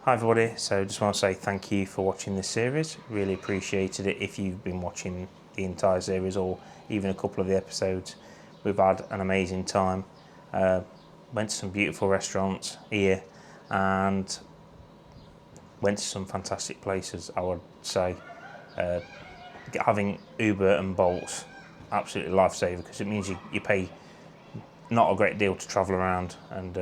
Hi everybody, so just want to say thank you for watching this series. Really appreciated it if you've been watching the entire series or even a couple of the episodes. We've had an amazing time. Went to some beautiful restaurants here and went to some fantastic places, I would say. Having Uber and Bolt's absolutely lifesaver because it means you pay not a great deal to travel around, and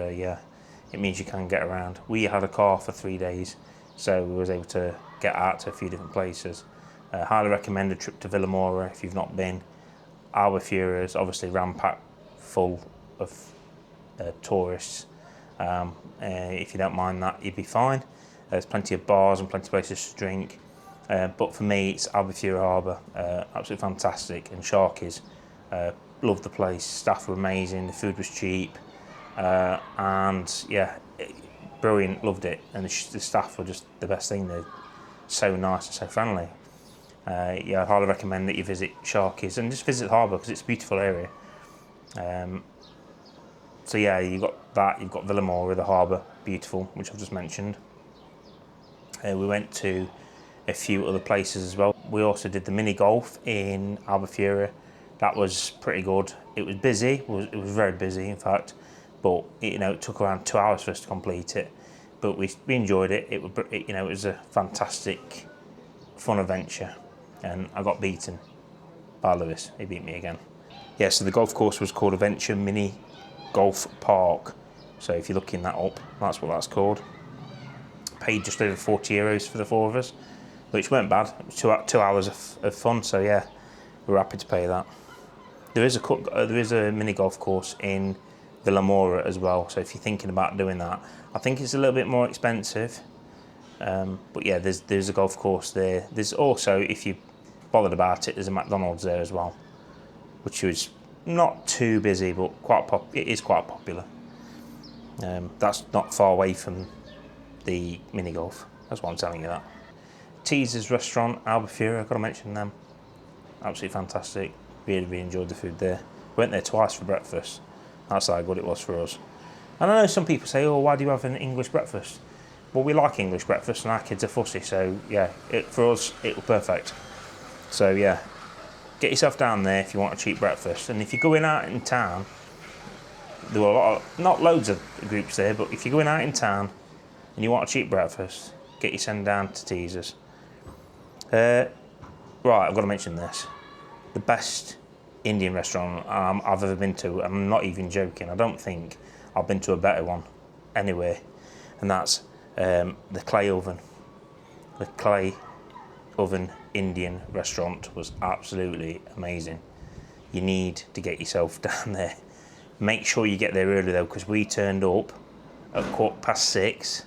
it means you can get around. We had a car for 3 days, so we was able to get out to a few different places. Highly recommend a trip to Villamora if you've not been. Albufeira is obviously ram-packed full of tourists. If you don't mind that, you'd be fine. There's plenty of bars and plenty of places to drink. But for me, it's Albufeira Harbour. Absolutely fantastic. And Sharkies. Loved the place. Staff were amazing. The food was cheap. And yeah, brilliant. Loved it. And the staff were just the best thing. They're so nice and so friendly. Yeah, I'd highly recommend that you visit Sharkies and just visit the harbour because it's a beautiful area. So yeah, you've got that. You've got Villamora, the harbour, beautiful, which I've just mentioned. We went to a few other places as well. We also did the mini golf in Albufeira. That was pretty good. It was busy. It was very busy, in fact. But it took around 2 hours for us to complete it. But we enjoyed it. It was a fantastic, fun adventure. And I got beaten by Lewis. He beat me again. Yeah, so the golf course was called Adventure Mini Golf Park. So if you're looking that up, that's what that's called. Paid just over €40 for the four of us, which weren't bad. It was 2 hours of fun. So yeah, we were happy to pay that. There is a mini golf course in Villamora as well. So if you're thinking about doing that, I think it's a little bit more expensive. But yeah, there's a golf course there. There's also, if you bothered about it, there's a McDonald's there as well, which was not too busy, but it is quite popular. That's not far away from the mini golf. That's why I'm telling you that. Teaser's restaurant, Albufeira, I've got to mention them. Absolutely fantastic. Really enjoyed the food there. Went there twice for breakfast. That's how good it was for us. And I know some people say, oh, why do you have an English breakfast? Well, we like English breakfast and our kids are fussy, so yeah, for us, it was perfect. So yeah, get yourself down there if you want a cheap breakfast. And if you're going out in town, there were not loads of groups there, but if you're going out in town and you want a cheap breakfast, get yourself down to Teasers. Right, I've got to mention this. The best Indian restaurant I've ever been to, I'm not even joking, I don't think I've been to a better one anywhere, and that's the Clay Oven. The Clay Oven Indian restaurant was absolutely amazing. You need to get yourself down there. Make sure you get there early though, because we turned up at 6:15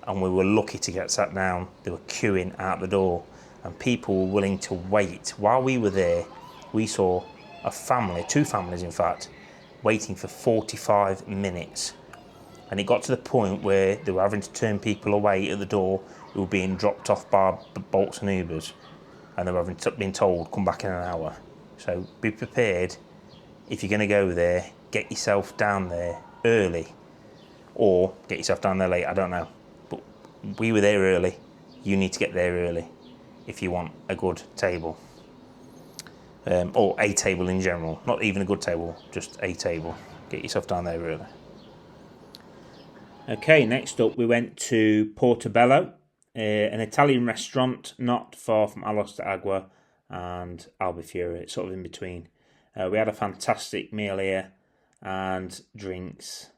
and we were lucky to get sat down. They were queuing out the door and people were willing to wait. While we were there, we saw a family, 2 families in fact, waiting for 45 minutes. And it got to the point where they were having to turn people away at the door who were being dropped off by Bolts and Ubers, and they were being told, come back in an hour. So be prepared. If you're going to go there, get yourself down there early, or get yourself down there late, I don't know. But we were there early. You need to get there early if you want a good table. Or a table in general. Not even a good table, just a table. Get yourself down there early. Okay, next up we went to Portobello, an Italian restaurant not far from Olhos de Água and Albufeira. It's sort of in between. We had a fantastic meal here and drinks.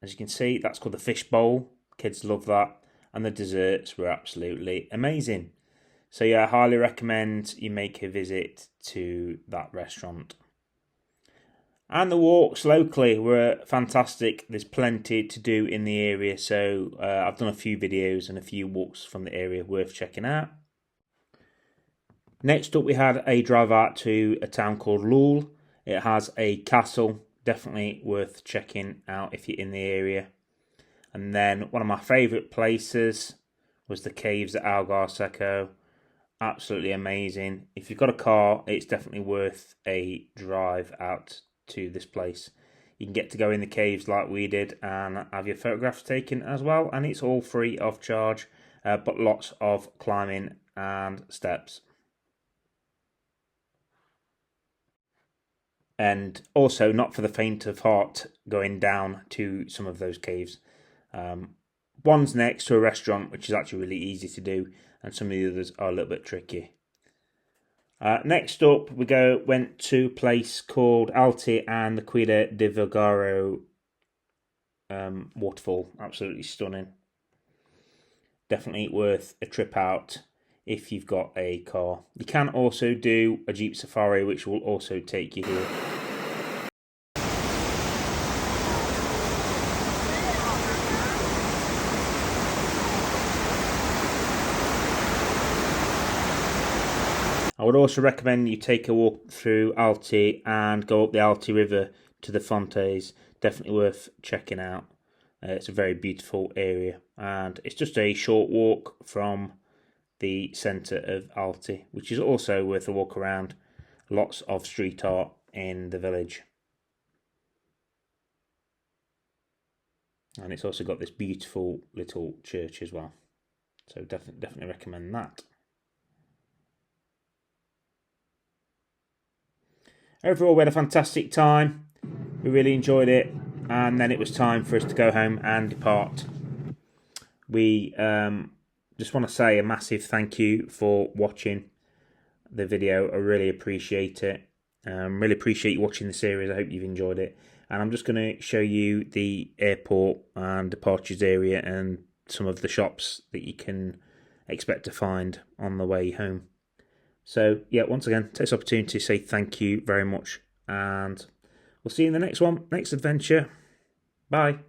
As you can see, that's called the fish bowl. Kids love that. And the desserts were absolutely amazing. So yeah, I highly recommend you make a visit to that restaurant. And the walks locally were fantastic. There's plenty to do in the area, so I've done a few videos and a few walks from the area worth checking out. Next up we had a drive out to a town called Lul. It has a castle, definitely worth checking out if you're in the area. And then one of my favourite places was the caves at Algarve. Absolutely amazing. If you've got a car, it's definitely worth a drive out to this place. You can get to go in the caves like we did and have your photographs taken as well, and it's all free of charge, but lots of climbing and steps. And also not for the faint of heart going down to some of those caves. One's next to a restaurant, which is actually really easy to do, and some of the others are a little bit tricky. Next up, we went to a place called Alti and the Cuida de Vergaro waterfall. Absolutely stunning. Definitely worth a trip out if you've got a car. You can also do a Jeep Safari, which will also take you here. I would also recommend you take a walk through Alti and go up the Alti River to the Fontes. Definitely worth checking out. It's a very beautiful area, and it's just a short walk from the centre of Alti, which is also worth a walk around. Lots of street art in the village. And it's also got this beautiful little church as well. So definitely recommend that. Overall, we had a fantastic time. We really enjoyed it, and then it was time for us to go home and depart. We just want to say a massive thank you for watching the video. I really appreciate it. Really appreciate you watching the series. I hope you've enjoyed it. And I'm just going to show you the airport and departures area and some of the shops that you can expect to find on the way home. So, yeah, once again, take this opportunity to say thank you very much. And we'll see you in the next one, next adventure. Bye.